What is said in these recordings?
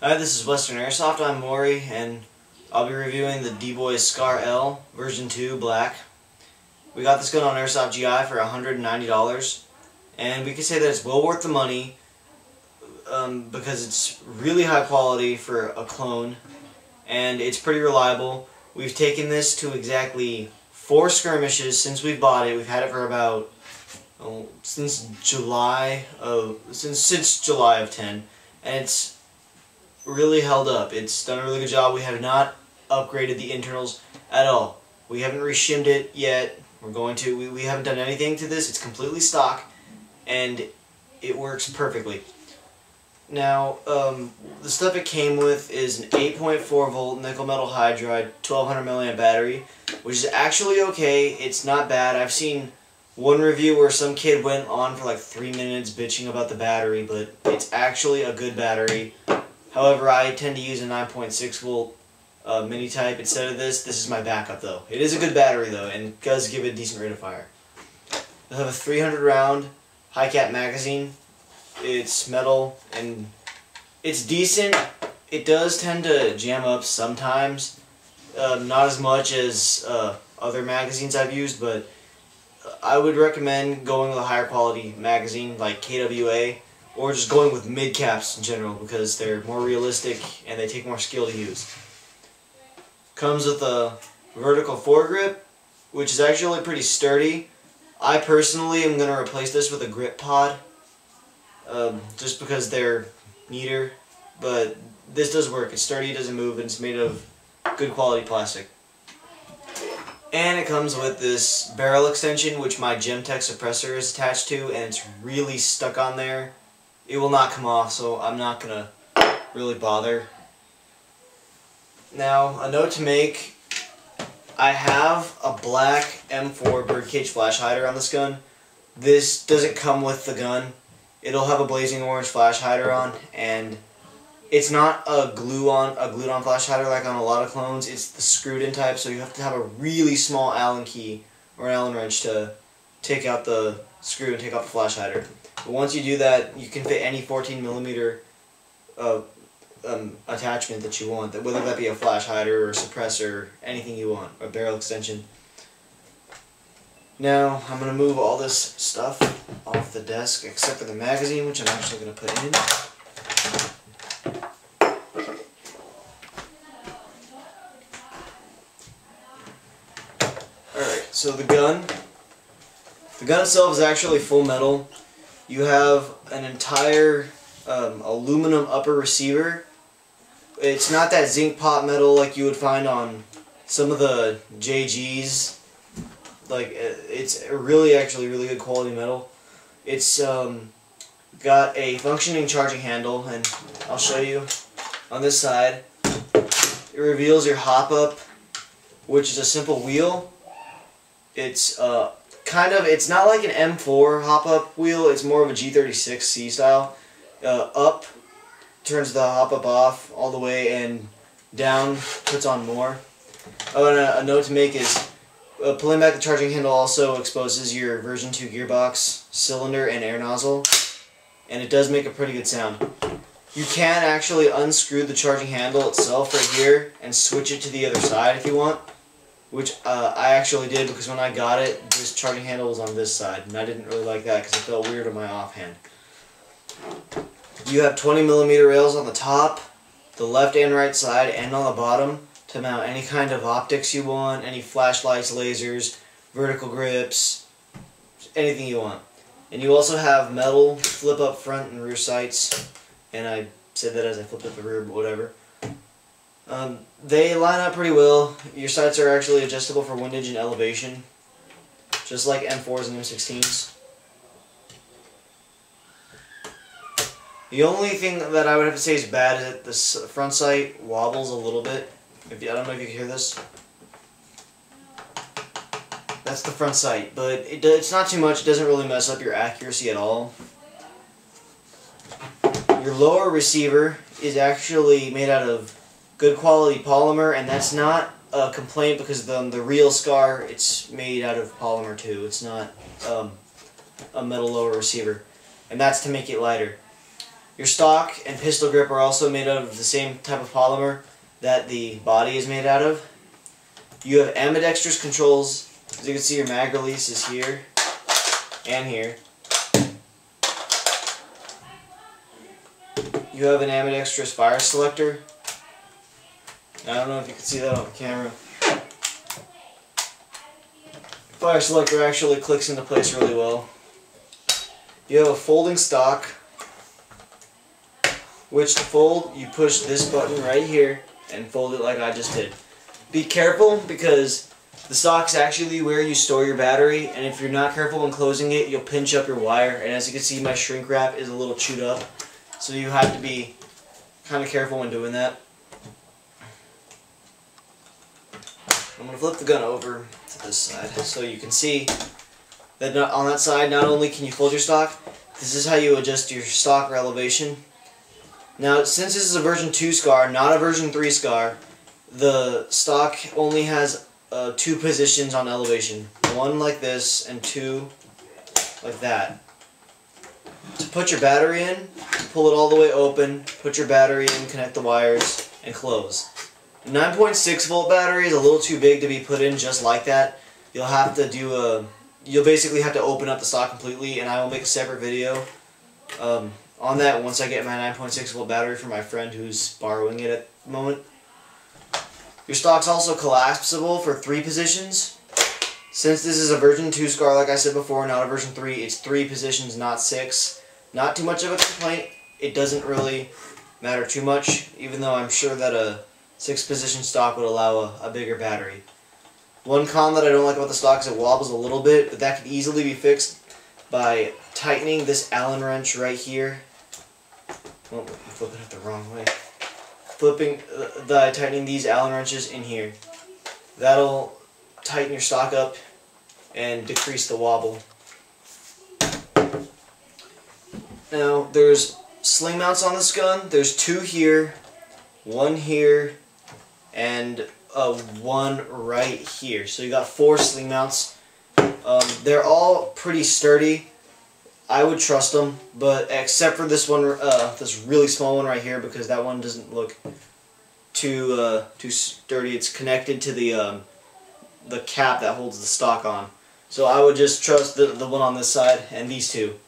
Hi, this is Western Airsoft. I'm Maury, and I'll be reviewing the Dboys Scar L version 2 black. We got this gun on Airsoft GI for $190, and we can say that it's well worth the money because it's really high quality for a clone, and it's pretty reliable. We've taken this to exactly 4 skirmishes since we bought it. We've had it for about since July of 10, and it's really held up. It's done a really good job. We have not upgraded the internals at all. We haven't reshimmed it yet. We're going to. We haven't done anything to this. It's completely stock, and it works perfectly. Now, the stuff it came with is an 8.4 volt nickel metal hydride 1200 milliamp battery, which is actually okay. It's not bad. I've seen one review where some kid went on for like 3 minutes bitching about the battery, but it's actually a good battery. However, I tend to use a 9.6 volt mini type instead of this. This is my backup though. It is a good battery though, and does give it a decent rate of fire. It'll have a 300 round high cap magazine. It's metal and it's decent. It does tend to jam up sometimes. Not as much as other magazines I've used, but I would recommend going with a higher quality magazine like KWA, or just going with mid caps in general because they're more realistic and they take more skill to use. Comes with a vertical foregrip, which is actually pretty sturdy. I personally am going to replace this with a grip pod, just because they're neater, but this does work. It's sturdy, it doesn't move, and it's made of good quality plastic. And it comes with this barrel extension, which my Gemtech suppressor is attached to, and it's really stuck on there. It will not come off, so I'm not going to really bother. Now, a note to make, I have a black M4 birdcage flash hider on this gun. This doesn't come with the gun. It'll have a blazing orange flash hider on, and it's not a glued-on flash hider like on a lot of clones. It's the screwed-in type, so you have to have a really small Allen key or an Allen wrench to take out the screw and take off the flash hider. But once you do that, you can fit any 14mm attachment that you want, whether that be a flash hider or a suppressor, anything you want, a barrel extension. Now, I'm going to move all this stuff off the desk except for the magazine, which I'm actually going to put in. Alright, so the gun itself is actually full metal. You have an entire aluminum upper receiver. It's not that zinc pot metal like you would find on some of the JGs. Like, it's actually really good quality metal. It's got a functioning charging handle, and I'll show you on this side. It reveals your hop up, which is a simple wheel. It's it's not like an M4 hop up wheel. It's more of a G36C style. Up turns the hop up off all the way, and down puts on more. Oh, and a note to make is pulling back the charging handle also exposes your version 2 gearbox, cylinder, and air nozzle, and it does make a pretty good sound. You can actually unscrew the charging handle itself right here and switch it to the other side if you want, which I actually did because when I got it, this charging handle was on this side, and I didn't really like that because it felt weird on my offhand. You have 20mm rails on the top, the left and right side, and on the bottom to mount any kind of optics you want, any flashlights, lasers, vertical grips, anything you want. And you also have metal flip up front and rear sights, and I said that as I flipped up the rear, but whatever. They line up pretty well. Your sights are actually adjustable for windage and elevation, just like M4s and M16s. The only thing that I would have to say is bad is that this front sight wobbles a little bit. I don't know if you can hear this. That's the front sight, but it's not too much. It doesn't really mess up your accuracy at all. Your lower receiver is actually made out of good quality polymer, and that's not a complaint because the real Scar, it's made out of polymer too. It's not a metal lower receiver, and that's to make it lighter. Your stock and pistol grip are also made out of the same type of polymer that the body is made out of. You have ambidextrous controls. As you can see, your mag release is here and here. You have an ambidextrous fire selector. I don't know if you can see that on the camera. Fire selector actually clicks into place really well. You have a folding stock, which to fold, you push this button right here and fold it like I just did. Be careful because the stock's actually where you store your battery, and if you're not careful when closing it, you'll pinch up your wire, and as you can see, my shrink wrap is a little chewed up, so you have to be kind of careful when doing that. I'm going to flip the gun over to this side so you can see that on that side, not only can you fold your stock, this is how you adjust your stock or elevation. Now, since this is a version 2 SCAR, not a version 3 SCAR, the stock only has 2 positions on elevation. 1 like this and 2 like that. To put your battery in, pull it all the way open, put your battery in, connect the wires, and close. 9.6 volt battery is a little too big to be put in just like that. You'll have to do you'll basically have to open up the stock completely, and I will make a separate video on that once I get my 9.6 volt battery from my friend who's borrowing it at the moment. Your stock's also collapsible for 3 positions. Since this is a version 2 SCAR, like I said before, not a version 3, it's 3 positions, not 6. Not too much of a complaint. It doesn't really matter too much, even though I'm sure that a 6 position stock would allow a bigger battery. One con that I don't like about the stock is it wobbles a little bit, but that can easily be fixed by tightening this Allen wrench right here. Oh, I'm flipping it the wrong way. Tightening these Allen wrenches in here. That'll tighten your stock up and decrease the wobble. Now, there's sling mounts on this gun. There's 2 here, 1 here, and 1 right here. So you got 4 sling mounts. They're all pretty sturdy. I would trust them, but except for this one, this really small one right here, because that one doesn't look too sturdy. It's connected to the cap that holds the stock on. So I would just trust the one on this side and these 2.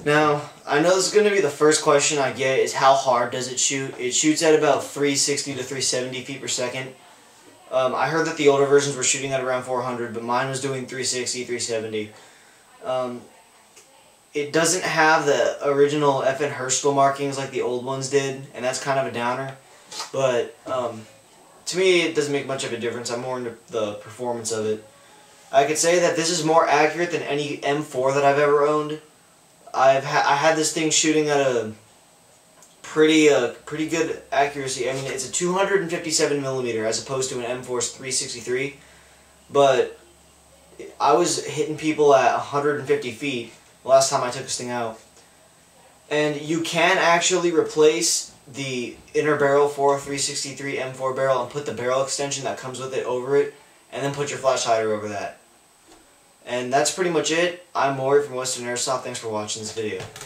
Now, I know this is going to be the first question I get, is how hard does it shoot? It shoots at about 360 to 370 feet per second. I heard that the older versions were shooting at around 400, but mine was doing 360, 370. It doesn't have the original FN Herschel markings like the old ones did, and that's kind of a downer. But to me, it doesn't make much of a difference. I'm more into the performance of it. I could say that this is more accurate than any M4 that I've ever owned. I had this thing shooting at a pretty good accuracy. I mean, it's a 257 millimeter as opposed to an M4's 363, but I was hitting people at 150 feet the last time I took this thing out. And you can actually replace the inner barrel for a 363 M4 barrel and put the barrel extension that comes with it over it, and then put your flash hider over that. And that's pretty much it. I'm Maury from Western Airsoft. Thanks for watching this video.